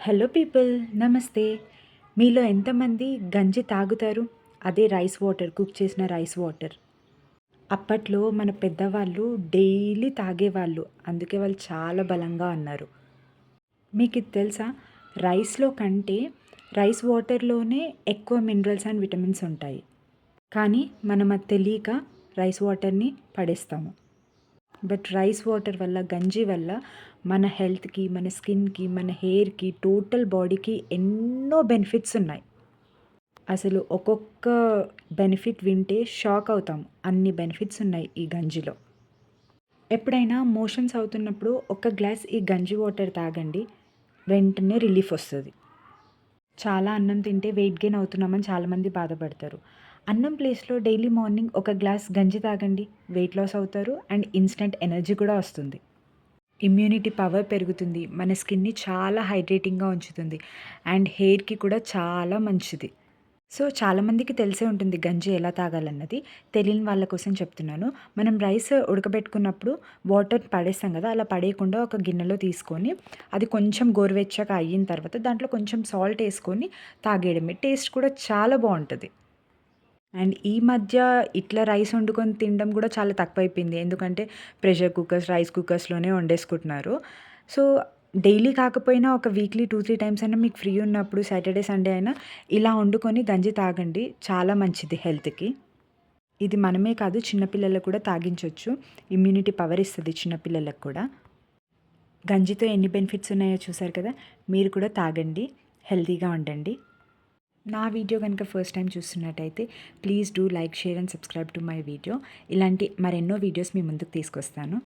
Hello people, నమస్తే. మీలో ఎంతమంది గంజి తాగుతారు? అదే రైస్ వాటర్, కుక్ చేసిన రైస్ వాటర్. అప్పట్లో మన పెద్దవాళ్ళు డైలీ తాగేవాళ్ళు. అందుకే వాళ్ళు చాలా బలంగా ఉన్నారు. మీకు ఇది తెలుసా? రైస్‌లో కంటే రైస్ వాటర్‌లోనే ఎక్కువ మినరల్స్ అండ్ విటమిన్స్ ఉంటాయి. కానీ మనం అది తెలియక రైస్ వాటర్‌ని పడేస్తాము. బట్ రైస్ వాటర్ వల్ల, గంజి వల్ల మన హెల్త్‌కి, మన స్కిన్‌కి, మన హెయిర్‌కి, టోటల్ బాడీకి ఎన్నో బెనిఫిట్స్ ఉన్నాయి. అసలు ఒక్కొక్క బెనిఫిట్ వింటే షాక్ అవుతాం. అన్ని బెనిఫిట్స్ ఉన్నాయి ఈ గంజిలో. ఎప్పుడైనా మోషన్స్ అవుతున్నప్పుడు ఒక గ్లాస్ ఈ గంజి వాటర్ తాగండి. వెంటనే రిలీఫ్ వస్తది. చాలా అన్నం తింటే వెయిట్ గెయిన్ అవుతున్నామని చాలామంది బాధపడతారు. అన్నం ప్లేస్‌లో డైలీ మార్నింగ్ ఒక గ్లాస్ గంజి తాగండి. వెయిట్ లాస్ అవుతారు అండ్ ఇన్‌స్టంట్ ఎనర్జీ కూడా వస్తుంది. ఇమ్యూనిటీ పవర్ పెరుగుతుంది. మన స్కిన్‌ని చాలా హైడ్రేటింగ్‌గా ఉంచుతుంది. అండ్ హెయిర్‌కి కూడా చాలా మంచిది. సో, చాలామందికి తెలిసే ఉంటుంది గంజి ఎలా తాగాలన్నది. తెలియని వాళ్ళ కోసం చెప్తున్నాను. మనం రైస్ ఉడకబెట్టుకున్నప్పుడు వాటర్ పడేస్తాం కదా! అలా పడేయకుండా ఒక గిన్నెలో తీసుకొని, అది కొంచెం గోరువెచ్చగా అయిన తర్వాత దాంట్లో కొంచెం సాల్ట్ ఏసుకొని తాగేయడమే. టేస్ట్ కూడా చాలా బావుంటది. అండ్ ఈ మధ్య ఇట్లా రైస్ వండుకొని తినడం కూడా చాలా తక్కువైపోయింది. ఎందుకంటే ప్రెషర్ కుక్కర్స్, రైస్ కుక్కర్స్‌లోనే వండేసుకుంటున్నారు. సో, డైలీ కాకపోయినా ఒక వీక్లీ 2, 3 టైమ్స్ అయినా మీకు ఫ్రీ ఉన్నప్పుడు సాటర్‌డే, సండే అయినా ఇలా వండుకొని గంజి తాగండి. చాలా మంచిది హెల్త్‌కి. ఇది మనమే కాదు చిన్న పిల్లలకు కూడా తాగించొచ్చు. ఇమ్యూనిటీ పవర్ ఇస్తది చిన్న పిల్లలకు కూడా. గంజితో ఎన్ని బెనిఫిట్స్ ఉన్నాయో చూసారు కదా! మీరు కూడా తాగండి. హెల్తీగా ఉండండి. నా వీడియో కనుక ఫస్ట్ టైం చూస్తున్నట్టయితే please do like, share and subscribe to my video. ఇలాంటి మరెన్నో వీడియోస్ మీ ముందుకు తీసుకొస్తాను.